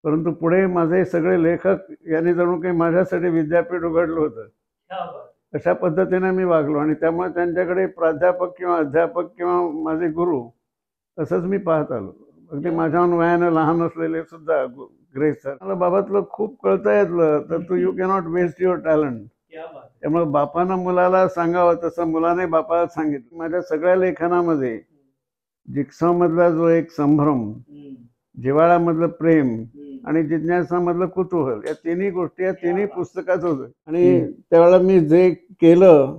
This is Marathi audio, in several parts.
परंतु पुढे माझे सगळे लेखक यांनी जणू काही माझ्यासाठी विद्यापीठ उघडलं होतं. अशा पद्धतीने मी वागलो आणि त्यामुळे त्यांच्याकडे प्राध्यापक किंवा अध्यापक किंवा माझे गुरु असंच मी पाहत आलो. अगदी माझ्याहून वयानं लहान असलेले सुद्धा ग्रेस सर, मला बाबातलं खूप कळता येतलं, तर तू you cannot waste your talent. त्यामुळे बापानं मुलाला सांगावं तसं मुलाने बापाला सांगितलं. माझ्या सगळ्या लेखनामध्ये जिक्सामधला जो एक संभ्रम, जिव्हाळ्यामधलं प्रेम आणि जिज्ञासामधलं कुतूहल, या तिन्ही गोष्टी या तिन्ही पुस्तकात होतं. आणि त्यावेळेला मी जे केलं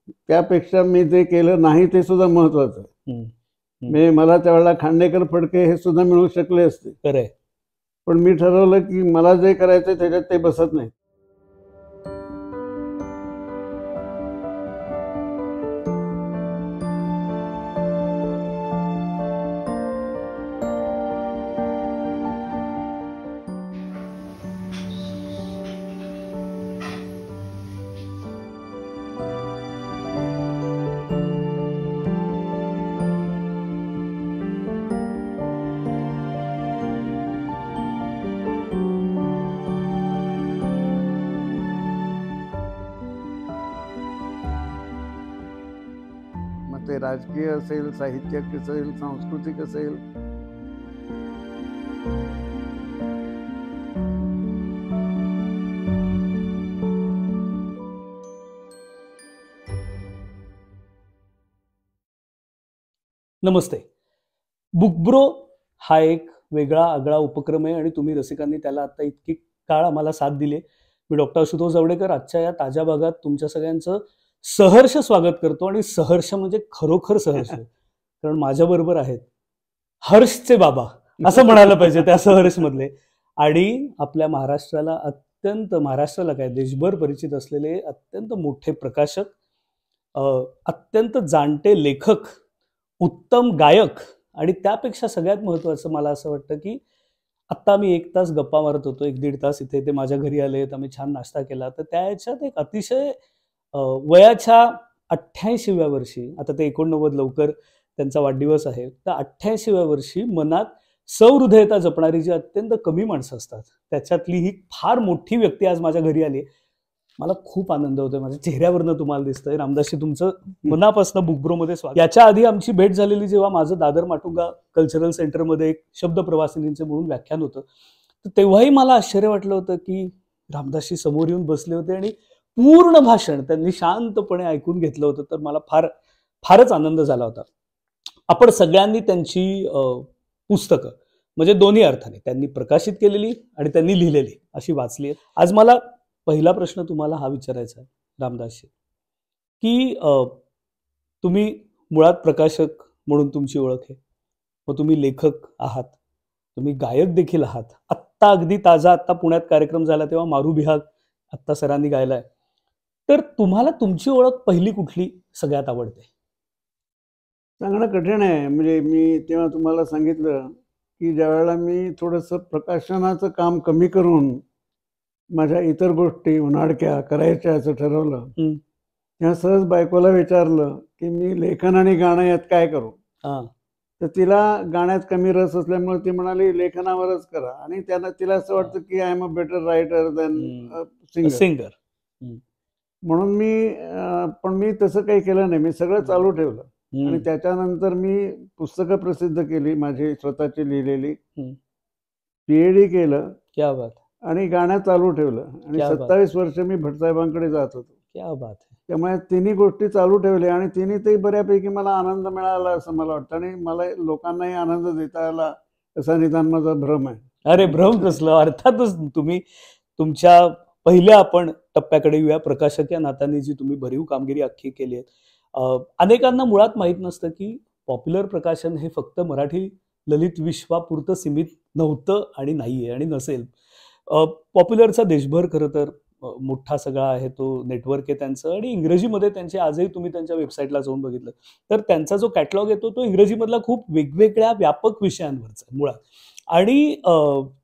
त्यापेक्षा मी जे केलं नाही ते सुद्धा महत्वाचं. मला त्यावेळेला खांडेकर फडके हे सुद्धा मिळू शकले असते, पण मी ठरवलं की मला जे करायचं त्याच्यात ते बसत नाही. ते राजकीय असेल, साहित्यिक असेल, सांस्कृतिक असेल, नमस्ते. बुकब्रो हा एक वेगळा आगळा उपक्रम आहे आणि तुम्ही रसिकांनी त्याला आता इतकी काळ आम्हाला साथ दिली. मी डॉक्टर आशुतोष जवडेकर आजच्या या ताज्या भागात तुमच्या सगळ्यांचं सहर्ष स्वागत करतो. आणि सहर्ष म्हणजे खरोखर सहर्ष, कारण माझ्याबरोबर आहेत हर्षचे बाबा असं म्हणायला पाहिजे त्या सहर्ष मधले, आणि आपल्या महाराष्ट्राला महाराष्ट्राला काय देशभर परिचित असलेले अत्यंत मोठे प्रकाशक, अत्यंत जाणते लेखक, उत्तम गायक, आणि त्यापेक्षा सगळ्यात महत्त्वाचं मला असं वाटतं की आत्ता मी 1 तास गप्पा मारत होतो, 1-1.5 तास इथे ते माझ्या घरी आले, आम्ही छान नाश्ता केला. तर त्या याच्यात एक अतिशय वयाच्या 88व्या वर्षी, आता ते 89 लवकर त्यांचा वाढदिवस आहे, तर 88व्या वर्षी मनात सहृदयता जपणारी जी अत्यंत कमी माणसं असतात त्याच्यातली ही फार मोठी व्यक्ती आज माझ्या घरी आली. मला खूप आनंद होतोय, माझ्या चेहऱ्यावरनं तुम्हाला दिसतंय. रामदासजी, तुमचं मनापासून बुकब्रोमध्ये स्वागत. याच्या आधी आमची भेट झालेली जेव्हा माझं दादर माटुंगा कल्चरल सेंटरमध्ये एक शब्द प्रवासिनींचे म्हणून व्याख्यान होतं, तर तेव्हाही मला आश्चर्य वाटलं होतं की रामदासजी समोर येऊन बसले होते आणि पूर्ण भाषण त्यांनी शांतपणे ऐकून घेतलं होतं. तर मला फारच आनंद झाला होता. आपण सगळ्यांनी त्यांची पुस्तकं, म्हणजे दोन्ही अर्थाने, त्यांनी प्रकाशित केलेली आणि त्यांनी लिहिलेली अशी वाचली. आज मला पहिला प्रश्न तुम्हाला हा विचारायचा आहे रामदासजी, की तुम्ही मुळात प्रकाशक म्हणून तुमची ओळख आहे, मग तुम्ही लेखक आहात, तुम्ही गायक देखील आहात. आत्ता अगदी ताजा आत्ता पुण्यात कार्यक्रम झाला तेव्हा मारू बिहाग आत्ता सरांनी गायलाय. तर तुम्हाला तुमची ओळख पहिली कुठली सगळ्यात आवडते? सांगणं कठीण आहे. म्हणजे मी तेव्हा तुम्हाला सांगितलं की ज्यावेळेला मी थोडंसं प्रकाशनाचं काम कमी करून माझ्या इतर गोष्टी उन्हाळक्या करायच्या असं ठरवलं, तेव्हा सहज बायकोला विचारलं की मी लेखन आणि गाणं यात काय करू. तर तिला गाण्यात कमी रस असल्यामुळे ती म्हणाली लेखनावरच करा, आणि तिला असं वाटतं की I am a better writer than singer. म्हणून मी तसं काही केलं नाही. मी सगळं चालू ठेवलं आणि त्याच्यानंतर मी पुस्तकं प्रसिद्ध केली माझी स्वतःची लिहिलेली, PhD केलं. क्या बात. आणि गाणं चालू ठेवलं आणि 27 वर्ष मी भटसाहेबांकडे जात होतो. क्या बात. त्यामुळे तिन्ही गोष्टी चालू ठेवल्या आणि तिन्हीतही बऱ्यापैकी मला आनंद मिळाला असं मला वाटतं, आणि मला लोकांनाही आनंद देता आला असा निदान माझा भ्रम आहे. अरे भ्रम कसलं, अर्थातच तुम्ही तुमच्या पहिल्या आपण टप्प्याकडे येऊया. प्रकाशक या नात्याने जी तुम्ही भरीव कामगिरी अख्खी केली आहे. अनेकांना मुळात माहीत नसतं की पॉप्युलर प्रकाशन हे फक्त मराठी ललित विश्वापुरतं सीमित नव्हतं आणि नाहीये आणि नसेल. पॉप्युलरचा देशभर खरं तर मोठा सगळा आहे तो नेटवर्क आहे त्यांचं, आणि इंग्रजीमध्ये त्यांचे आजही तुम्ही त्यांच्या वेबसाईटला जाऊन बघितलं तर त्यांचा जो कॅटलॉग येतो तो इंग्रजीमधला खूप वेगवेगळ्या व्यापक विषयांवरचा आहे मुळात. आणि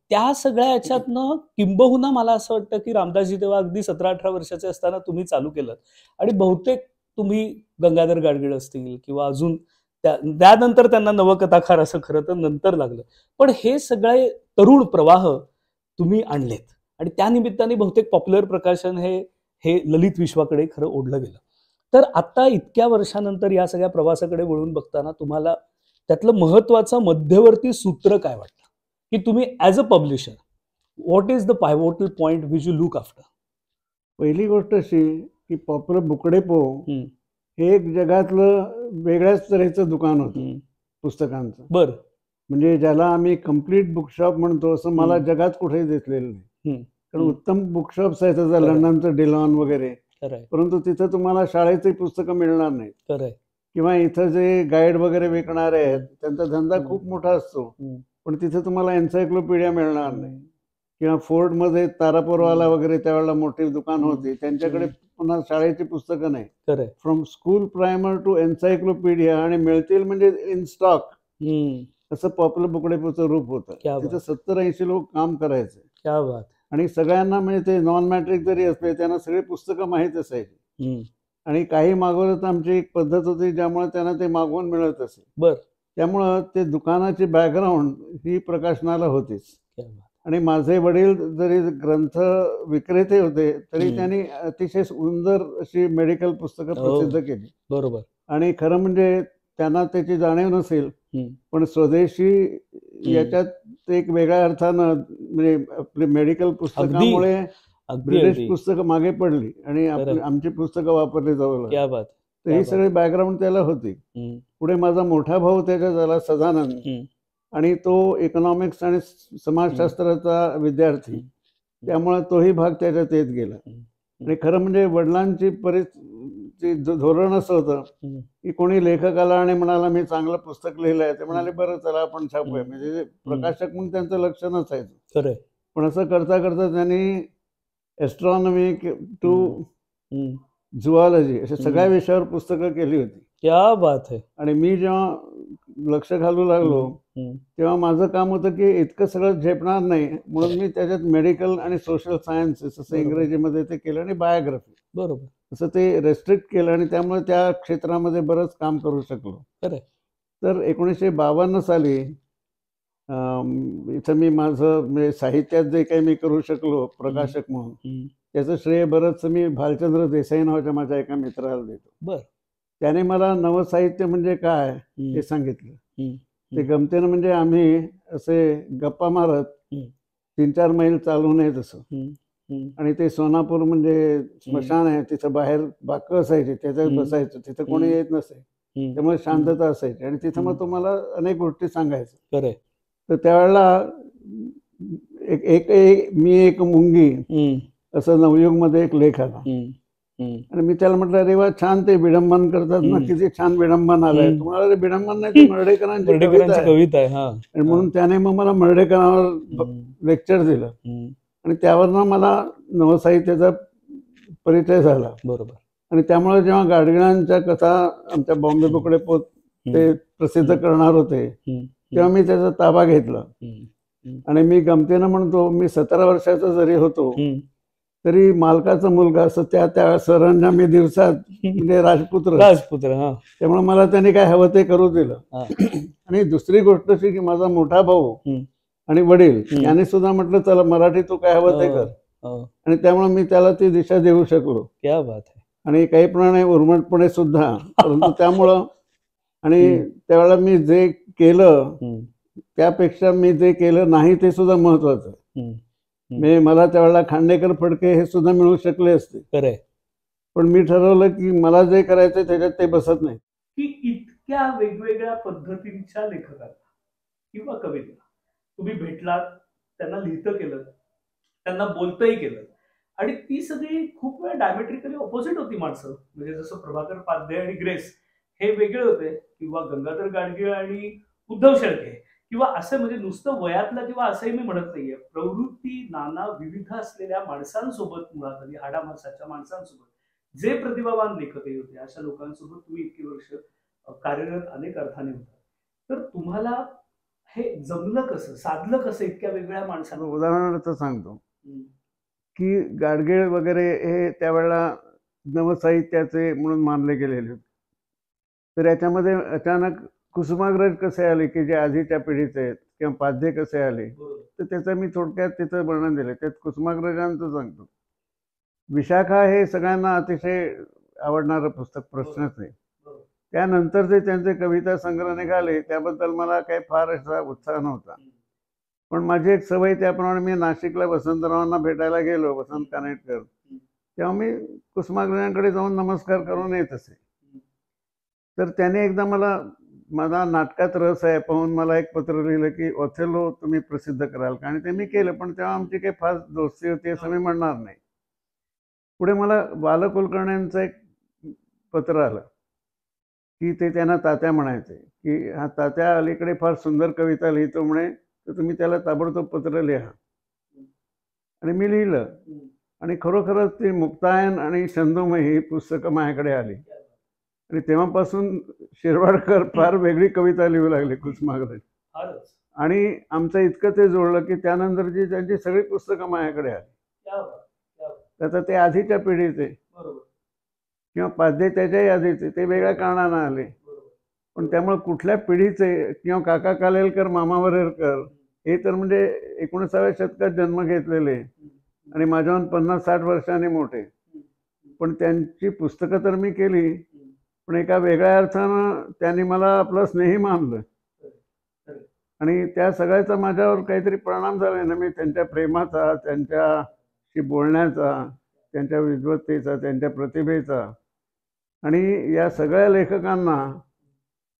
त्या सगळ्या याच्यातनं किंबहुना मला असं वाटतं की रामदासजी तेव्हा अगदी 17-18 वर्षाचे असताना तुम्ही चालू केलं, आणि बहुतेक तुम्ही गंगाधर गाडगीळ असतील किंवा अजून त्यानंतर त्यांना नवकथाकार असं खरं तर नंतर लागलं. पण हे सगळे तरुण प्रवाह तुम्ही आणलेत आणि त्या निमित्ताने बहुतेक पॉप्युलर प्रकाशन हे ललित विश्वाकडे खरं ओढलं गेलं. तर आता इतक्या वर्षानंतर या सगळ्या प्रवासाकडे वळून बघताना तुम्हाला त्यातलं महत्वाचं मध्यवर्ती सूत्र काय वाटतं, की तुम्ही as a publisher what is the pivotal point which you look after? पहिली गोष्ट अशी की पॉप्युलर बुकडेपो हे एक जगातलं वेगळ्याच तऱ्हेचं दुकान होतं पुस्तकांचं. बरं. म्हणजे ज्याला आम्ही कम्प्लीट बुकशॉप म्हणतो असं मला जगात कुठेही दिसलेलं नाही. कारण उत्तम बुकशॉप्स आहेत त्याचा लंडनचं डिलॉन वगैरे, परंतु तिथं तुम्हाला शाळेची पुस्तकं मिळणार नाहीत. किंवा इथं जे गाईड वगैरे विकणारे आहेत त्यांचा धंदा खूप मोठा असतो, पण तिथे तुम्हाला एन्सायक्लोपीडिया मिळणार नाही. किंवा फोर्टमध्ये तारापूरवाला वगैरे त्यावेळेला मोठी दुकान होती, त्यांच्याकडे पुन्हा शाळेची पुस्तकं नाही. From school primer to encyclopaedia, आणि मिळतील म्हणजे इन स्टॉक, असं पॉप्युलर बुकडेपोचं रूप होतं. तिथं 70-80 लोक काम करायचे. आणि सगळ्यांना म्हणजे ते नॉन मॅट्रिक जरी असले त्यांना सगळी पुस्तकं माहीत असायची. आणि काही मागवलं तर आमची एक पद्धत होती ज्यामुळे त्यांना ते मागवून मिळत असे. त्यामुळं ते दुकानाची बॅकग्राऊंड ही प्रकाशनाला होतीच. आणि माझे वडील जरी ग्रंथ विक्रेते होते तरी त्यांनी अतिशय सुंदर अशी मेडिकल पुस्तकं प्रसिद्ध केली. बरोबर. आणि खरं म्हणजे त्यांना त्याची जाणीव नसेल, पण स्वदेशी याच्यात एक वेगळ्या अर्थानं म्हणजे आपली मेडिकल पुस्तकामुळे ब्रिटिश पुस्तकं मागे पडली आणि आमची पुस्तकं वापरली जाऊ लागली. तर ही सगळी बॅकग्राऊंड त्याला होती. पुढे माझा मोठा भाऊ त्याच्यात झाला सदानंद, आणि तो इकॉनॉमिक्स आणि समाजशास्त्राचा विद्यार्थी, त्यामुळे तोही भाग त्याच्यात येत गेला. आणि खरं म्हणजे वडिलांची धोरण असं होतं की कोणी लेखक आला आणि म्हणाला मी चांगलं पुस्तक लिहिलंय, ते म्हणाले बरं चला आपण छापूया, म्हणजे प्रकाशक म्हणून त्यांचं लक्ष नसायचं. पण असं करता करता त्यांनी एस्ट्रॉनॉमी टू झुऑलॉजी अशा सगळ्या विषयावर पुस्तकं केली होती. क्या बात आहे. आणि मी जेव्हा लक्ष घालू लागलो तेव्हा माझं काम होतं की इतकं सगळं झेपणार नाही, म्हणून मी त्याच्यात मेडिकल आणि सोशल सायन्सेस असं इंग्रजीमध्ये ते केलं, आणि बायोग्राफी बरोबर असं ते रेस्ट्रिक्ट केलं, आणि त्यामुळे त्या क्षेत्रामध्ये बरंच काम करू शकलो. तर 1952 साली इथं मी माझं म्हणजे साहित्यात जे काही मी करू शकलो प्रकाशक म्हणून, त्याचं श्रेय बरंचसं मी भालचंद्र देसाई नावाच्या माझ्या एका मित्राला देतो. त्याने मला नवसाहित्य म्हणजे काय हे सांगितलं. ते गमतीनं म्हणजे आम्ही असे गप्पा मारत 3-4 मैल चालून येत असं, आणि ते सोनापूर म्हणजे स्मशान आहे, तिथं बाहेर बाकं असायची, त्याच्यात बसायचं, तिथं कोणी येत नसे, त्यामुळे शांतता असायची, आणि तिथं मग तुम्हाला अनेक गोष्टी सांगायचं. तर त्यावेळेला मी एक मुंगी असं नवयुगमध्ये एक लेख आला, आणि मी त्याला म्हटलं अरे वा छान, ते विडंबन करतात ना, किती छान विडंबन आलंय. तुम्हाला विडंबन नाही, ती मर्ढेकरांची कविता आहे. आणि म्हणून त्याने मग मला मर्ढेकरांवर लेक्चर दिलं, आणि त्यावरनं मला नवसाहित्याचा परिचय झाला. बरोबर. आणि त्यामुळे जेव्हा गाडगिळांच्या कथा आमच्या बॉम्बे बुकडेपोत ते प्रसिद्ध करणार होते तेव्हा मी त्याचा ताबा घेतला. आणि मी गमतीनं म्हणतो, मी 17 वर्षाचा जरी होतो तरी मालकाचा मुलगा असं त्या सरांना मी दिवसात म्हणजे राजपुत्र, त्यामुळे मला त्यांनी काय हवं ते करू दिलं. आणि दुसरी गोष्ट अशी की माझा मोठा भाऊ आणि वडील यांनी सुद्धा म्हटलं चला मराठी तू काय हवं ते कर, आणि त्यामुळे मी त्याला ती दिशा देऊ शकलो. क्या बात आहे. आणि काही प्रमाणे उर्मटपणे सुद्धा, परंतु त्यामुळं, आणि त्यावेळेला मी जे केलं त्यापेक्षा मी जे केलं नाही ते सुद्धा महत्वाचं. म्हणजे मला त्यावेळेला खांडेकर फडके हे सुद्धा मिळू शकले असते, पण मी ठरवलं की मला जे करायचं त्याच्यात ते बसत नाही. की इतक्या वेगवेगळ्या पद्धतींच्या लेखकांना किंवा कवींना तुम्ही भेटलात, त्यांना लिहितं केलं, त्यांना बोलतही केलं, आणि ती सगळी खूप वेळा डायमेट्रिकली ऑपोजिट होती माणसं. म्हणजे जसं प्रभाकर पाध्ये आणि ग्रेस हे वेगळे होते, किंवा गंगाधर गाडगीळ आणि उद्धव शेळके, किंवा असं म्हणजे नुसतं वयातलं किंवा असंही मी म्हणत नाहीये, प्रवृत्ती नाना विविध असलेल्या माणसांसोबत, मुळात आणि हाडामासाच्या माणसांसोबत जे प्रतिभावान लेखकही होते, अशा लोकांसोबत तुम्ही इतकी वर्ष कार्यरत अनेक अर्थाने होता. तर तुम्हाला हे जमलं कसं, साधलं कसं इतक्या वेगळ्या माणसांना? उदाहरणार्थ सांगतो की गाडगीळ वगैरे हे त्यावेळेला नवसाहित्याचे म्हणून मानले गेलेले होते. तर याच्यामध्ये अचानक कुसुमाग्रज कसे आले की जे आधीच्या पिढीचे आहेत किंवा पाध्ये कसे आले, तर त्याचं मी थोडक्यात तिथं वर्णन दिलं. त्यात कुसुमाग्रजांचं सांगतो. विशाखा हे सगळ्यांना अतिशय आवडणारं पुस्तक, प्रश्नच नाही. त्यानंतर जे त्यांचे कविता संग्रह निघाले त्याबद्दल मला काही फार असा उत्साह नव्हता. पण माझी एक सवय, त्याप्रमाणे मी नाशिकला वसंतरावांना भेटायला गेलो, वसंत कानेटकर, तेव्हा मी कुसुमाग्रजांकडे जाऊन नमस्कार करून येत असे. तर त्याने एकदा माझा नाटकात रस आहे पाहून मला एक पत्र लिहिलं की ओथेलो तुम्ही प्रसिद्ध कराल का, आणि ते मी केलं. पण तेव्हा आमची काही फार दोस्ती होती असं मी म्हणणार नाही. पुढे मला बालकुलकर्ण्यांचं एक पत्र आलं की ते त्यांना तात्या म्हणायचे की हा तात्या अलीकडे फार सुंदर कविता लिहितो म्हणे, तर तुम्ही त्याला ताबडतोब पत्र लिहा. आणि मी लिहिलं, आणि खरोखरच ती मुक्तायन आणि छंदोमय ही पुस्तकं माझ्याकडे आली. आणि तेव्हापासून शिरवाडकर फार वेगळी कविता लिहू लागले कुसुमाग्रज. आणि आमचं इतकं ते जुळलं की त्यानंतरची त्यांची सगळी पुस्तकं माझ्याकडे आली. त्याचा ते आधीच्या पिढीचे किंवा पाध्ये त्याच्याही आधीचे ते वेगळ्या कारणानं आले. पण त्यामुळे कुठल्या पिढीचे किंवा काका कालेलकर, मामा वरेरकर हे तर म्हणजे 19व्या शतकात जन्म घेतलेले आणि माझ्याहून 50-60 वर्षांनी मोठे. पण त्यांची पुस्तकं तर मी केली, पण एका वेगळ्या अर्थानं त्यांनी मला आपलं स्नेही मानलं. आणि त्या सगळ्याचा माझ्यावर काहीतरी परिणाम झाला ना. मी त्यांच्या प्रेमाचा, त्यांच्याशी बोलण्याचा, त्यांच्या विद्वत्तेचा, त्यांच्या प्रतिभेचा, आणि या सगळ्या लेखकांना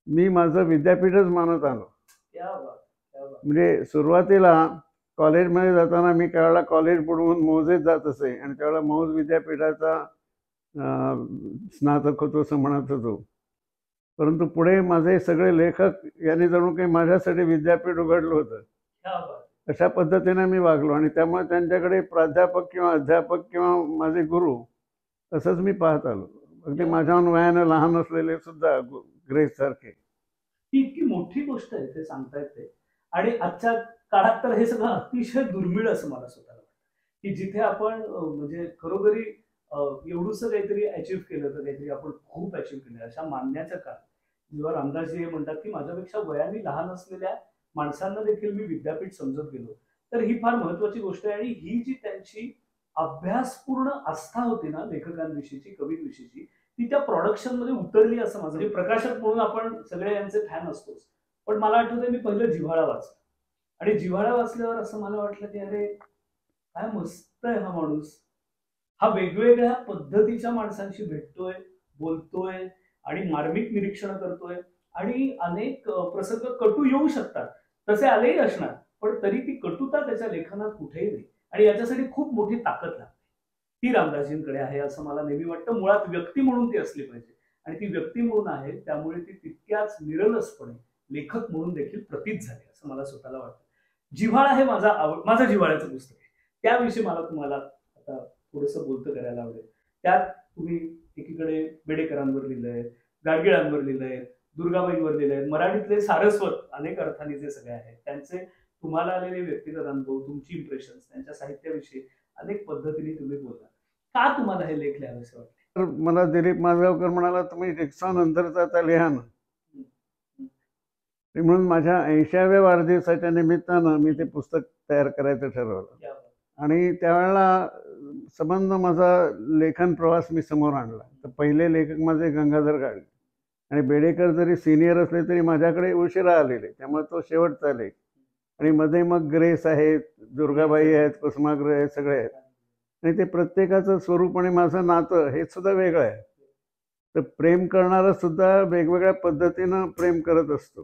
मी माझं विद्यापीठच मानत आलो. म्हणजे सुरुवातीला कॉलेजमध्ये जाताना मी त्यावेळेला कॉलेज बुडवून मौजेत जात असे, आणि त्यावेळेला मौज विद्यापीठाचा स्नातक होतो असं म्हणत होतो. परंतु पुढे माझे सगळे लेखक यांनी जणू काही माझ्यासाठी विद्यापीठ उघडलं होतं. अशा पद्धतीने मी वागलो, आणि त्यामुळे त्यांच्याकडे प्राध्यापक किंवा अध्यापक किंवा माझे गुरु असंच मी पाहत आलो. अगदी माझ्याहून वयानं लहान असलेले सुद्धा ग्रेस सारखे. ही इतकी मोठी गोष्ट आहे ते सांगता येते. आणि आजच्या काळात तर हे सगळं अतिशय दुर्मिळ असं मला स्वतःला वाटतं, की जिथे आपण म्हणजे खरोखरी एवढंसं काहीतरी अचीव्ह केलं तर काहीतरी आपण खूप अचीव्ह केलं अशा मानण्याच्या काळ, जेव्हा रामदासजी हे म्हणतात की माझ्यापेक्षा वयाने लहान असलेल्या माणसांना देखील मी विद्यापीठ समजत गेलो, तर ही फार महत्वाची गोष्ट आहे. आणि ही जी त्यांची अभ्यासपूर्ण आस्था होती ना लेखकांविषयीची, कवींविषयीची, ती त्या प्रोडक्शन मध्ये उतरली असं माझं. म्हणजे प्रकाशक म्हणून आपण सगळे यांचे फॅन असतोच, पण मला आठवतंय मी पहिलं जिव्हाळा वाचलं, आणि जिव्हाळा वाचल्यावर असं मला वाटलं की अरे काय मस्त आहे हा माणूस, हा वेगवेगळ्या पद्धतीच्या माणसांशी भेटतोय, बोलतोय आणि मार्मिक निरीक्षण करतोय. आणि अनेक प्रसंग कटू येऊ शकतात, तसे आलेही असणार, पण तरी ती कटुता त्याच्या लेखनात कुठेही नाही. आणि याच्यासाठी खूप मोठी ताकद लागते, ती रामदासजींकडे आहे असं मला नेहमी वाटतं. मुळात व्यक्ती म्हणून ती असली पाहिजे, आणि ती व्यक्ती म्हणून आहे त्यामुळे ती तितक्याच निरलसपणे लेखक म्हणून देखील प्रतीत झाले असं मला स्वतःला वाटतं. जिव्हाळा हे माझं जिव्हाळ्याचं पुस्तक आहे. त्याविषयी मला तुम्हाला आता थोडंसं बोलतं करायला आवडेल. त्यात तुम्ही एकीकडे बेडेकरांवर लिहिलंय, गाडगिळांवर लिहिलंय, दुर्गाबाईंवर लिहिलंय, मराठीतले सारस्वत अनेक अर्थाने जे सगळे आहेत त्यांचे तुम्हाला आलेले व्यक्तिगत अनुभव, तुमची इम्प्रेशन्स, त्यांच्या साहित्याविषयी अनेक पद्धतीने तुम्ही बोलला. का तुम्हाला हे लेख लिहावेसे वाटले? तर मला दिलीप माजगावकर म्हणाला तुम्ही रिक्षा नंतरचा आता लिहा ना. म्हणून माझ्या 80व्या वाढदिवसाच्या निमित्तानं मी ते पुस्तक तयार करायचं ठरवलं. आणि त्यावेळेला संबंध माझा लेखन प्रवास मी समोर आणला. तर पहिले लेखक माझे गंगाधर गाडगे, आणि बेडेकर जरी सिनियर असले तरी माझ्याकडे उशिरा आलेले, त्यामुळे तो शेवटचा लेख. आणि मध्ये मग ग्रेस आहेत, दुर्गाबाई आहेत, कुसुमाग्रज आहेत, सगळे आहेत. आणि ते प्रत्येकाचं स्वरूप आणि माझं नातं हे सुद्धा वेगळं आहे. तर प्रेम करणारा सुद्धा वेगवेगळ्या पद्धतीनं प्रेम करत असतो.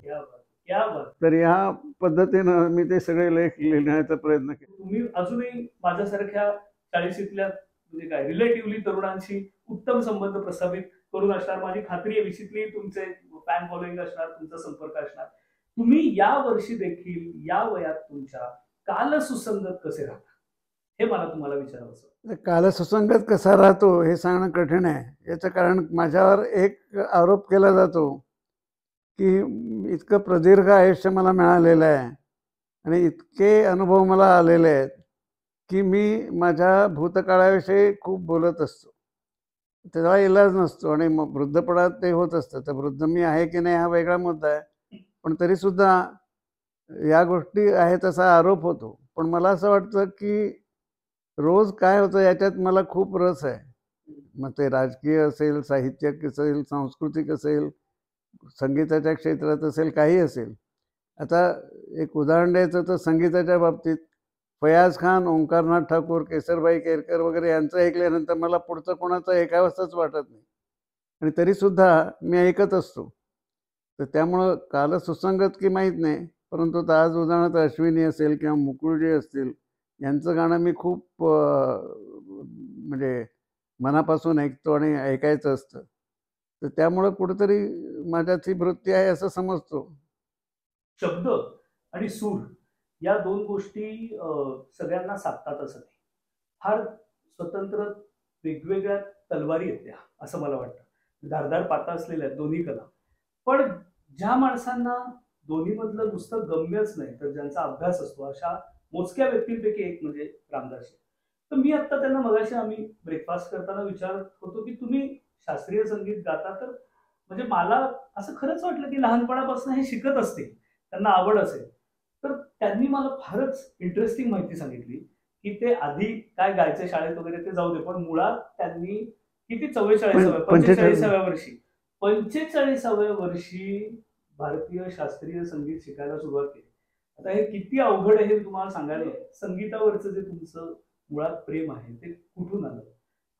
तर या पद्धतीनं मी ते सगळे लेख लिहिण्याचा प्रयत्न केला. तुम्ही अजूनही माझ्यासारख्या 40ल्या म्हणजे काय रिलेटिव्हली तरुणांशी उत्तम संबंध प्रस्थापित करून असणार, माझी खात्री आहे. विषयीतली तुमचे फॅन फॉलोईंग असणार, तुमचा संपर्क असणार. तुम्ही या वर्षी देखील या वयात तुमच्या कालसुसंगत कसे राहता हे मला तुम्हाला विचारावं. कालसुसंगत कसा राहतो हे सांगणं कठीण आहे. याचं कारण माझ्यावर एक आरोप केला जातो की इतकं प्रदीर्घ आयुष्य मला मिळालेलं आहे आणि इतके अनुभव मला आलेले आहेत की मी माझ्या भूतकाळाविषयी खूप बोलत असतो. त्याचा इलाज नसतो, आणि मग वृद्धपणात ते होत असतं. तर वृद्ध मी आहे की नाही हा वेगळा मुद्दा आहे. पण तरीसुद्धा या गोष्टी आहेत असा आरोप होतो. पण मला असं वाटतं की रोज काय होतं याच्यात मला खूप रस आहे. मग ते राजकीय असेल, साहित्यिक असेल, सांस्कृतिक असेल, संगीताच्या क्षेत्रात असेल, काही असेल. आता एक उदाहरण द्यायचं तर संगीताच्या बाबतीत फयाज खान, ओंकारनाथ ठाकूर, केसरबाई केरकर वगैरे यांचं ऐकल्यानंतर मला पुढचं कोणाचं ऐकावंसंच वाटत नाही आणि तरीसुद्धा मी ऐकत असतो. तर त्यामुळं काल सुसंगत की माहीत नाही, परंतु आज उदाहरणार्थ अश्विनी असेल किंवा मुकुळजी असतील, यांचं गाणं मी खूप म्हणजे मनापासून ऐकतो आणि ऐकायचं असतं. तर त्यामुळं कुठेतरी माझ्यात ही वृत्ती आहे असं समजतो. शब्द आणि सूर या दोन गोष्टी सगळ्यांना साधतात असं नाही. फार स्वतंत्र वेगवेगळ्या तलवारी आहेत त्या, असं मला वाटतं. धारदार पाता असलेल्या दोन्ही कला. पण ज्या माणसांना दोन्ही मधलं नुसतं गम्यच नाही तर ज्यांचा अभ्यास असतो अशा मोजक्या व्यक्तींपैकी एक म्हणजे रामदास. तर मी आता त्यांना मगाशी आम्ही ब्रेकफास्ट करताना विचारत होतो की तुम्ही शास्त्रीय संगीत गाता, तर म्हणजे मला असं खरंच वाटलं की लहानपणापासून हे शिकत असतील, त्यांना आवड असेल. तर त्यांनी मला फारच इंटरेस्टिंग माहिती सांगितली की ते आधी काय गायचे शाळेत वगैरे ते जाऊ दे, पण मुळात त्यांनी किती 45व्या वर्षी 45व्या वर्षी भारतीय शास्त्रीय संगीत शिकायला सुरुवात केली. आता हे किती अवघड आहे हे तुम्हाला सांगायला. संगीतावरचं जे तुमचं मुळात प्रेम आहे ते कुठून आलं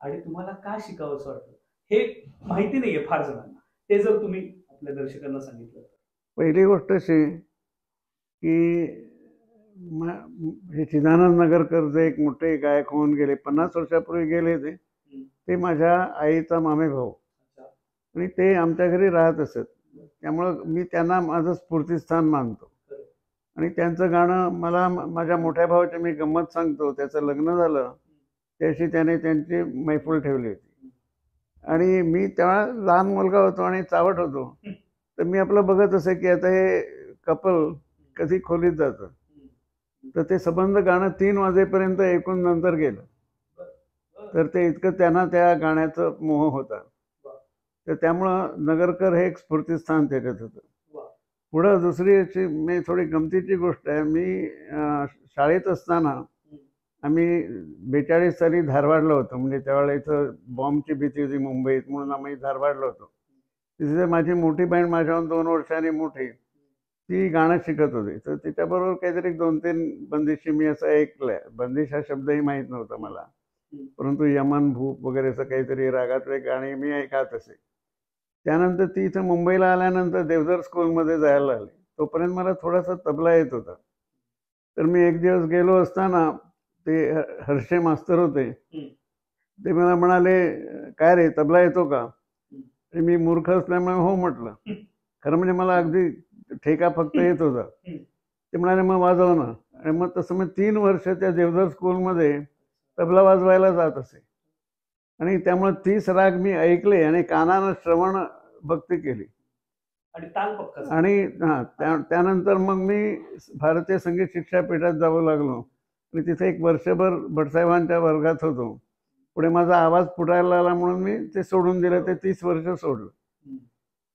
आणि तुम्हाला का शिकावं असं वाटतं हे माहिती नाहीये फार जणांना. ते जर तुम्ही आपल्या दर्शकांना सांगितलं. पहिली गोष्ट अशी की हे चिदानंद नगरकर जे एक मोठे गायक होऊन गेले, 50 वर्षापूर्वी गेले ते माझ्या आईचा मामे भाऊ आणि ते आमच्या घरी राहत असत. त्यामुळं मी त्यांना माझं स्फूर्तिस्थान मानतो आणि त्यांचं गाणं मला माझ्या मोठ्या भावाची मी गंमत सांगतो. त्याचं लग्न झालं त्याशी त्याने त्यांची मैफल ठेवली होती आणि मी तेव्हा लहान मुलगा होतो आणि चावट होतो. तर मी आपलं बघत असे की आता हे कपल कधी खोलीत जातं. तर ते संबंध गाणं 3 वाजेपर्यंत ऐकून नंतर गेलं. तर ते इतकं त्यांना त्या गाण्याचं मोह होता. तर त्यामुळं नगरकर हे एक स्फूर्तिस्थान त्याच्यात होतं. पुढं दुसरी अशी मी थोडी गमतीची गोष्ट आहे. मी शाळेत असताना आम्ही 42 साली धारवाडला होतो. म्हणजे त्यावेळेला इथं बॉम्बची भीती होती मुंबईत, म्हणून आम्ही धारवाडला होतो. तिथे माझी मोठी बहीण माझ्याहून 2 वर्षांनी मोठी, ती गाणं शिकत होती. तर तिच्याबरोबर काहीतरी 2-3 बंदिशी मी असं ऐकलंय. बंदिश हा शब्दही माहीत नव्हता मला, परंतु यमन भूप वगैरे असं काहीतरी रागातले गाणी मी ऐकत असे. त्यानंतर ती इथं मुंबईला आल्यानंतर देवधर स्कूलमध्ये जायला लागली. तोपर्यंत मला थोडासा तबला येत होता. तर मी एक दिवस गेलो असताना ते हर्षे मास्तर होते. ते मला म्हणाले, काय रे तबला येतो का? मी मूर्ख असल्यामुळे हो म्हटलं. खरं म्हणजे मला अगदी ठेका फक्त येत होता. ते म्हणाले मग वाजव ना. आणि मग तसं मी 3 वर्ष त्या देवधर स्कूलमध्ये तबला वाजवायला जात असे आणि त्यामुळे 30 राग मी ऐकले आणि कानानं श्रवण भक्ती केली आणि त्यानंतर मग मी भारतीय संगीत शिक्षापीठात जाऊ लागलो आणि तिथे एक वर्षभर भटसाहेबांच्या वर्गात होतो. पुढे माझा आवाज फुटायला लागला म्हणून मी ते सोडून दिलं. ते 30 वर्ष सोडलं.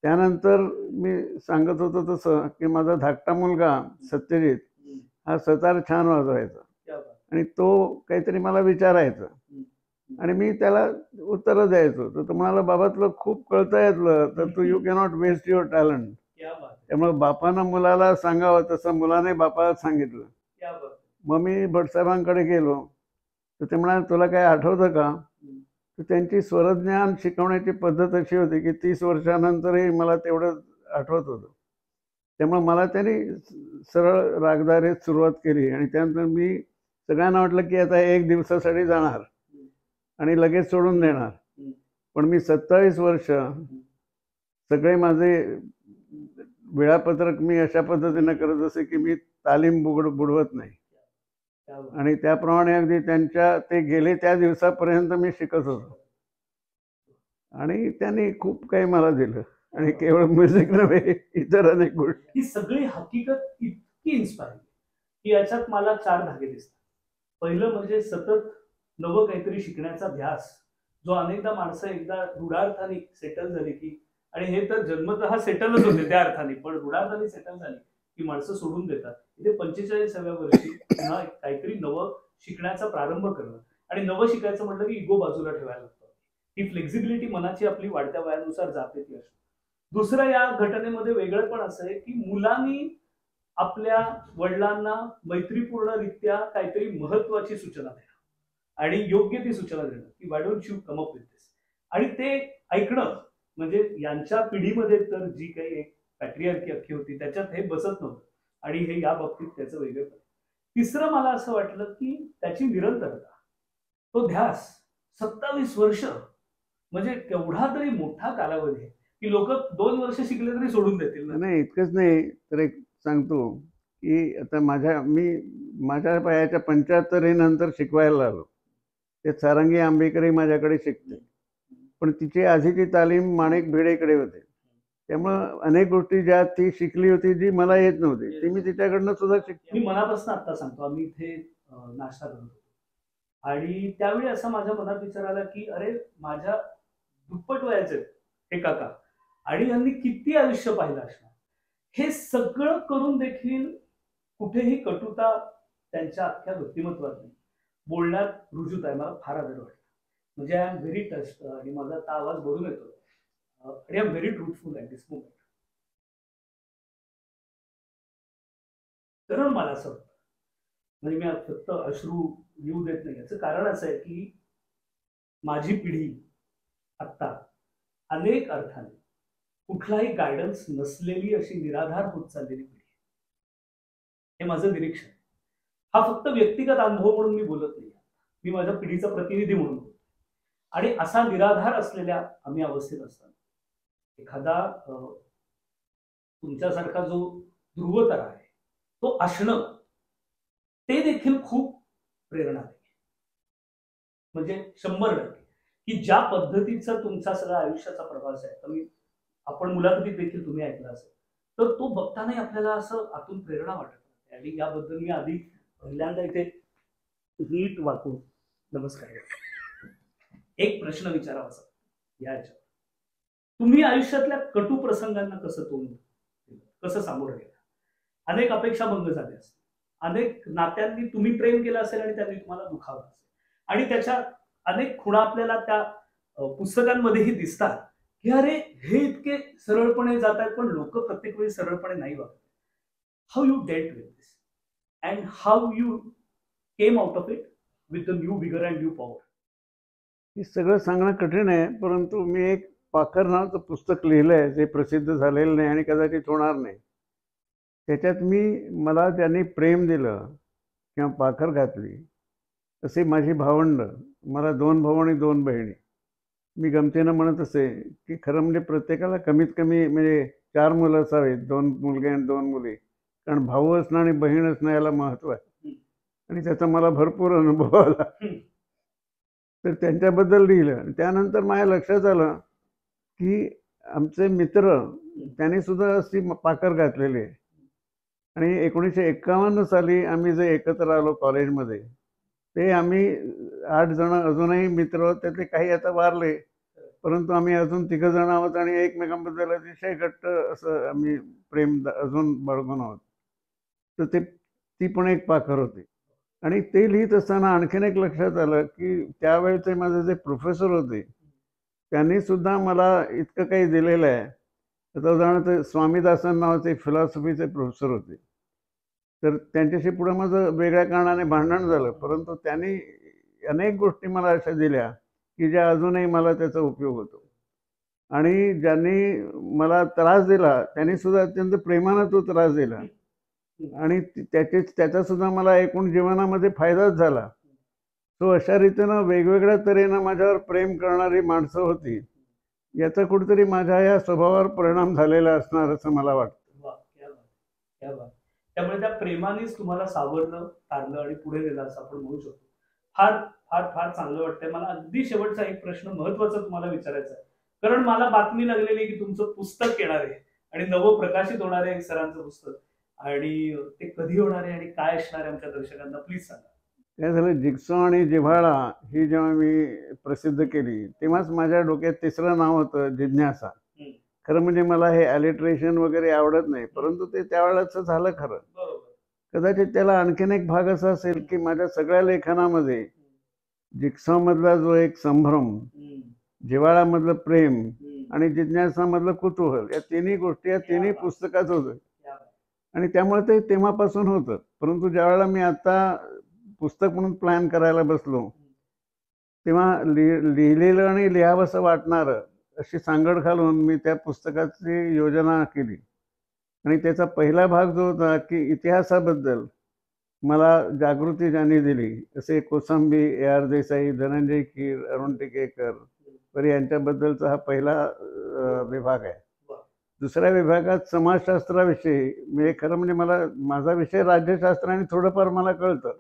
त्यानंतर मी सांगत होतो तसं की माझा धाकटा मुलगा सत्यजित हा सतार छान वाजवायचा आणि तो काहीतरी मला विचारायचा आणि मी त्याला उत्तरं द्यायचो. तर तो म्हणाला, बाबा तुला खूप कळतं यातलं, तर तू you cannot waste your talent. त्यामुळे बापानं मुलाला सांगावं तसं मुलाने बापाला सांगितलं. मग मी भटसाहेबांकडे गेलो तर ते म्हणाले, तुला काय आठवतं का? तर त्यांची स्वरज्ञान शिकवण्याची पद्धत अशी होती की 30 वर्षानंतरही मला तेवढं आठवत होतं. त्यामुळे मला त्यांनी सरळ रागदारीत सुरुवात केली आणि त्यानंतर मी सगळ्यांना वाटलं की आता 1 दिवसासाठी जाणार आणि लगेच सोडून देणार. पण मी 27 वर्ष सगळे माझे वेळापत्रक मी अशा पद्धतीनं करत असे की मी तालीम बुडवत नाही आणि त्याप्रमाणे अगदी त्यांच्या ते गेले त्या दिवसापर्यंत मी शिकत होतो आणि त्यांनी खूप काही मला दिलं आणि केवळ म्युझिक नव्हे इतर अनेक गोष्टी. ही सगळी हकीकत इतकी इन्स्पायरिंग की याच्यात मला 4 धागे दिसतात. पहिलं म्हणजे सतत नवं काहीतरी शिकण्याचा ध्यास, जो अनेकदा माणसं एकदा रूढार्थाने सेटल झाली की आणि हे तर जन्मतः सेटलच होते त्या अर्थाने, पण ऋणार्थाने सेटल झाली की माणसं सोडून देतात. इथे 45व्या वर्षी पुन्हा काहीतरी नवं शिकण्याचा प्रारंभ करणं, आणि नवं शिकायचं म्हटलं की इगो बाजूला ठेवायला लागतं. ही फ्लेक्झिबिलिटी मनाची आपली वाढत्या वयानुसार जाते ती अशी. दुसरं या घटनेमध्ये वेगळं पण असं आहे की मुलांनी आपल्या वडिलांना मैत्रीपूर्णरित्या काहीतरी महत्वाची सूचना देणं आणि योग्य ती सूचना देणं की why don't you come up with this, आणि ते ऐकणं. म्हणजे यांच्या पिढीमध्ये तर जी काही एक पॅट्रियार्की अख्खी होती त्याच्यात हे बसत नव्हतं, आणि हे या बाबतीत त्याचं वेगळं. तिसरं मला असं वाटलं की त्याची निरंतरता, तो ध्यास. 27 वर्ष म्हणजे केवढा तरी मोठा कालावधी आहे की लोक 2 वर्ष शिकले तरी सोडून देतील ना. नाही, इतकंच नाही तर एक सांगतो की आता माझ्या वयाच्या 75 नंतर शिकवायला लागलो. ते सारंगी आंबेकरही माझ्याकडे शिकते, पण तिची आधीची तालीम माणिक भिडेकडे होते. त्यामुळं अनेक गोष्टी ज्या ती शिकली होती जी मला येत नव्हती ती मी तिच्याकडनं सुद्धा शिकली. मी मनापासून आता सांगतो, आम्ही इथे नाश्ता करत होतो आणि त्यावेळी असा माझ्या मनात विचार आला की अरे, माझ्या दुप्पट वयाचे हे काका, आणि यांनी किती आयुष्य पाहिलं असणार. हे सगळं करून देखील कुठेही कटुता त्यांच्या अख्ख्या व्यक्तिमत्वात नाही, बोलण्यात रुजूत आहे. मला फार आदर वाटतं. म्हणजे आय एम व्हेरी टच्ड, आणि माझा आता आवाज भरून येतो, आणि I am very truthful at this moment. कारण मला असं वाटतं, म्हणजे मी फक्त अश्रू येऊ देत नाही. याचं कारण असं आहे की माझी पिढी आत्ता अनेक अर्थाने कुठलाही गायडन्स नसलेली अशी निराधार होत चाललेली पिढी आहे. हे माझं निरीक्षण आहे. हा फक्त व्यक्तिगत अनुभव म्हणून मी बोलत नाही, मी माझ्या पिढीचा प्रतिनिधी म्हणून बोलतो. आणि असा निराधार असलेल्या आम्ही अवस्थेत असताना एखादा तुमच्यासारखा जो ध्रुवतारा आहे तो असणं, ते देखील खूप प्रेरणादायी. म्हणजे 100% की ज्या पद्धतीचा तुमचा सगळा आयुष्याचा प्रवास आहे, तर आपण मुलाखतीत देखील तुम्ही ऐकला असेल, तर तो बघताना आपल्याला असं आतून प्रेरणा वाटत. आणि याबद्दल मी आधी पहिल्यांदा इथे नीट वाकून नमस्कार, एक प्रश्न विचारावा या याच्यावर. तुम्ही आयुष्यातल्या कटू प्रसंगांना कसं तोंड दिलं, कसं सामोरं गेलं? अनेक अपेक्षा भंग झाल्या असतील, अनेक नात्यांनी तुम्ही प्रेम केलं असेल आणि त्यांनी तुम्हाला दुखावलं असेल, आणि त्याच्या अनेक खुणा आपल्याला त्या पुस्तकांमध्येही दिसतात की अरे, हे इतके सरळपणे जात आहेत, पण लोक प्रत्येक वेळी सरळपणे नाही वागत. How you dealt with this and how you came out of it with the new vigour and new power? हे सगळं सांगणं कठीण आहे, परंतु मी एक पाखर नावाचं पुस्तक लिहिलं आहे, जे प्रसिद्ध झालेलं नाही आणि कदाचित होणार नाही. त्याच्यात मला ज्यांनी प्रेम दिलं किंवा पाखर घातली तसे माझी भावंड, मला 2 भाऊ आणि 2 बहिणी. मी गमतीनं म्हणत असे की खरं म्हणजे प्रत्येकाला कमीत कमी म्हणजे 4 मुलं असावीत, 2 मुलगे आणि 2 मुली, कारण भाऊ असणं आणि बहीण असणं याला महत्त्व आहे, आणि त्याचा मला भरपूर अनुभव आला. तर त्यांच्याबद्दल लिहिलं. त्यानंतर माझ्या लक्षात आलं की आमचे मित्र त्यांनी सुद्धा अशी पाखर घातलेली आहे. आणि 1951 साली आम्ही जे एकत्र आलो कॉलेजमध्ये, ते आम्ही 8 जण अजूनही मित्र आहोत. त्यातले काही आता वारले, परंतु आम्ही अजून 3 जण आहोत आणि एकमेकांबद्दल अतिशय घट्ट असं आम्ही प्रेम अजून बाळगून आहोत. तर ती पण एक पाखर होती. आणि ते लिहित असताना आणखीन एक लक्षात आलं की त्यावेळेचे माझे जे प्रोफेसर होते त्यांनी सुद्धा मला इतकं काही दिलेलं आहे. आता उदाहरणार्थ स्वामीदासन नावाचे फिलॉसॉफीचे प्रोफेसर होते, तर त्यांच्याशी पुढं माझं वेगळ्या कारणाने भांडण झालं, परंतु त्यांनी अनेक गोष्टी मला अशा दिल्या की ज्या अजूनही मला त्याचा उपयोग होतो. आणि ज्यांनी मला त्रास दिला त्यांनी सुद्धा अत्यंत प्रेमानं तो त्रास दिला, आणि त्याचा सुद्धा मला एकूण जीवनामध्ये फायदाच झाला. तो अशा रीतीनं वेगवेगळ्या तऱ्हेनं माझ्यावर प्रेम करणारी माणसं होती. याचा कुठेतरी माझ्या या स्वभावावर परिणाम झालेला असणार असं मला वाटतं. त्यामुळे त्या प्रेमानेच तुम्हाला सावरलं, तारलं आणि पुढे नेलं असं आपण म्हणू शकतो. फार फार फार चांगलं वाटतंय. मला अगदी शेवटचा एक प्रश्न महत्वाचा तुम्हाला विचारायचा आहे, कारण मला बातमी लागलेली की तुमचं पुस्तक येणार आहे आणि नवं प्रकाशित होणार आहे, एक सरांचं पुस्तक, आणि ते कधी होणार आहे आणि काय असणार आहे आमच्या दर्शकांना प्लीज सांगा. काय झालं, जिग्सो आणि जिव्हाळा ही जेव्हा मी प्रसिद्ध केली तेव्हाच माझ्या डोक्यात तिसरं नाव होतं जिज्ञासा. खरं म्हणजे मला हे ॲलिट्रेशन वगैरे आवडत नाही, परंतु ते त्यावेळेचं झालं खरं. कदाचित त्याला आणखीन एक भाग असा असेल की माझ्या सगळ्या लेखनामध्ये जिक्सामधला जो एक संभ्रम, जिव्हाळ्यामधलं प्रेम आणि जिज्ञासामधलं कुतूहल, या तिन्ही गोष्टी या तिन्ही पुस्तकात होतं. आणि त्यामुळे ते तेव्हापासून होतं. परंतु ज्यावेळेला मी आता पुस्तक म्हणून प्लॅन करायला बसलो, तेव्हा लिहिलेलं आणि लिहावंसं वाटणारं अशी सांगड घालून मी त्या पुस्तकाची योजना केली. आणि त्याचा पहिला भाग जो होता की इतिहासाबद्दल मला जागृती ज्यांनी दिली, असे कोसंबी, AR देसाई, धनंजय कीर, अरुण टिकेकर तर यांच्याबद्दलचा हा पहिला विभाग आहे. दुसऱ्या विभागात समाजशास्त्राविषयी, म्हणजे खरं म्हणजे मला माझा विषय राज्यशास्त्र आणि थोडंफार मला कळतं,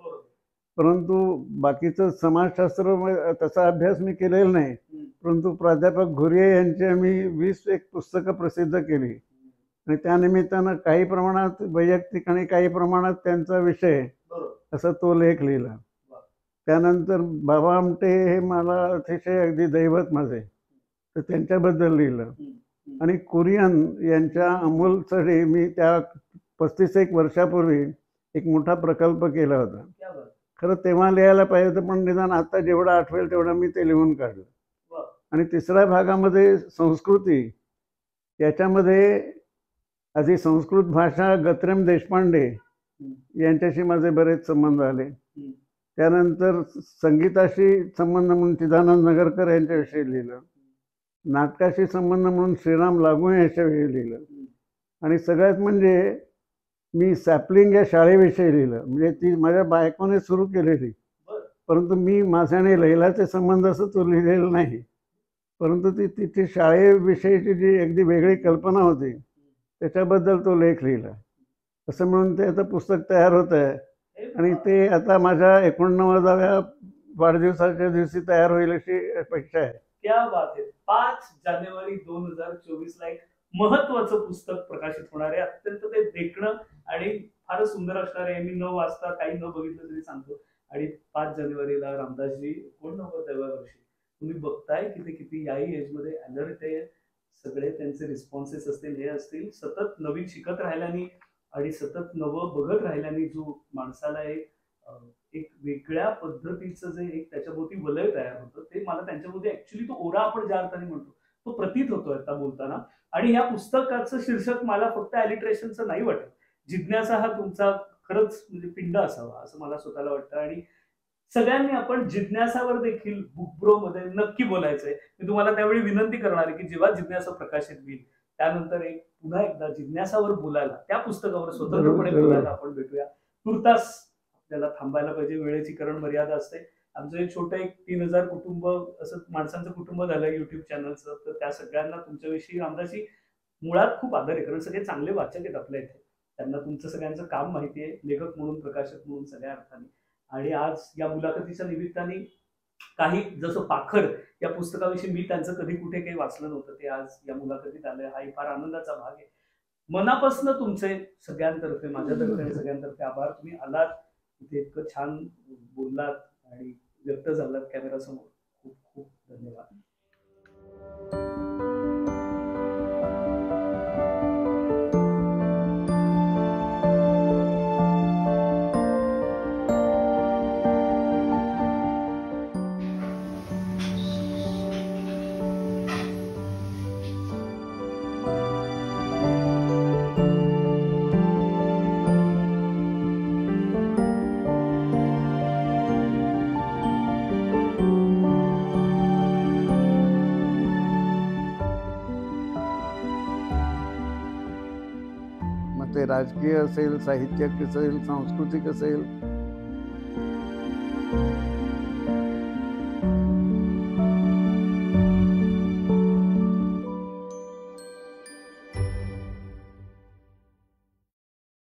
परंतु बाकीचं समाजशास्त्र तसा अभ्यास मी केलेला नाही. परंतु प्राध्यापक घुरिये यांची आम्ही 20 एक पुस्तकं प्रसिद्ध केली आणि त्यानिमित्तानं काही प्रमाणात वैयक्तिक आणि काही प्रमाणात त्यांचा विषय असा तो लेख लिहिला. त्यानंतर बाबा आमटे हे मला अतिशय अगदी दैवत माझे, तर त्यांच्याबद्दल लिहिलं. आणि कुरियन यांच्या अमूल चढी मी त्या 35 वर्षापूर्वी एक मोठा प्रकल्प केला होता. खरं तेव्हा लिहायला पाहिजे होतं, पण निदान आता जेवढं आठवेल तेवढं मी ते लिहून काढलं. आणि तिसऱ्या भागामध्ये संस्कृती, याच्यामध्ये आधी संस्कृत भाषा गत्रेम देशपांडे यांच्याशी माझे बरेच संबंध आले. त्यानंतर संगीताशी संबंध म्हणून चिदानंद नगरकर यांच्याविषयी लिहिलं. नाटकाशी संबंध म्हणून श्रीराम लागू यांच्याविषयी लिहिलं. आणि सगळ्यात म्हणजे मी सॅपलिंग या शाळेविषयी लिहिलं. म्हणजे ती माझ्या बायकोने सुरू केलेली, परंतु मी माझ्याने लैलाचे संबंध असं तो लिहिलेलं नाही, परंतु ती तिची शाळेविषयीची जी अगदी वेगळी कल्पना होती त्याच्याबद्दल तो लेख लिहिला. असं म्हणून ते आता पुस्तक तयार होत आहे आणि ते आता माझ्या 89व्या वाढदिवसाच्या दिवशी तयार होईल अशी अपेक्षा आहे. क्या बात आहे. 5 जानेवारी 2024 ला एक महत्वाचं पुस्तक प्रकाशित होणार आहे. अत्यंत ते देखणं आणि फारच सुंदर असणार आहे. मी न वाचता काही न बघितलं तरी सांगतो. आणि 5 जानेवारीला रामदासजी 89व्या वर्षी तुम्ही बघताय की ते किती याही एजमध्ये अलर्ट आहे. सगळे त्यांचे रिस्पॉन्सेस असतील, हे असतील, सतत नवीन शिकत राहिल्याने आणि सतत नवं बघत राहिल्याने जो माणसाला एक वेगळ्या पद्धतीचं जे एक त्याच्याभोवती वलय तयार होतं, ते मला त्यांच्यामध्ये ऍक्च्युली तो ओरा आपण ज्या अर्थाने म्हणतो तो प्रतीत होतो आता बोलताना. आणि या पुस्तकाचं शीर्षक मला फक्त ॲलिट्रेशनचं नाही वाटत. जिज्ञासा हा तुमचा खरंच म्हणजे पिंड असावा असं मला स्वतःला वाटतं. आणि सगळ्यांनी आपण जिज्ञासावर देखील बुकब्रो मध्ये नक्की बोलायचंय. मी तुम्हाला त्यावेळी विनंती करणार आहे की जेव्हा जिज्ञासा प्रकाशित होईल त्यानंतर पुन्हा एकदा जिज्ञासावर बोलायला, त्या पुस्तकावर स्वतंत्रपणे बोलायला आपण भेटूया. तुर्तास आपल्याला थांबायला पाहिजे, वेळेची कारण मर्यादा असते. आमचं एक छोटं 3000 कुटुंब असं माणसांचं कुटुंब झालं युट्यूब चॅनलचं, तर त्या सगळ्यांना तुमच्याविषयी रामदासजी मुळात खूप आदर आहे, कारण सगळे चांगले वाचक आहेत आपल्या इथे. त्यांना तुमचं सगळ्यांचं काम माहिती आहे, लेखक म्हणून, प्रकाशक म्हणून, सगळ्या अर्थाने. आणि आज या मुलाखतीच्या निमित्ताने काही जसं पाखर या पुस्तकाविषयी मी त्यांचं कधी कुठे काही वाचलं नव्हतं, ते आज या मुलाखतीत आलंय. हा एक फार आनंदाचा भाग आहे. मनापासून तुमचे सगळ्यांतर्फे, माझ्यातर्फे आणि सगळ्यांतर्फे आभार. तुम्ही आलात इथे, इतकं छान बोललात आणि व्यक्त झालात कॅमेरासमोर. खूप खूप धन्यवाद. ते राजकीय असेल, साहित्यिक असेल, सांस्कृतिक असेल,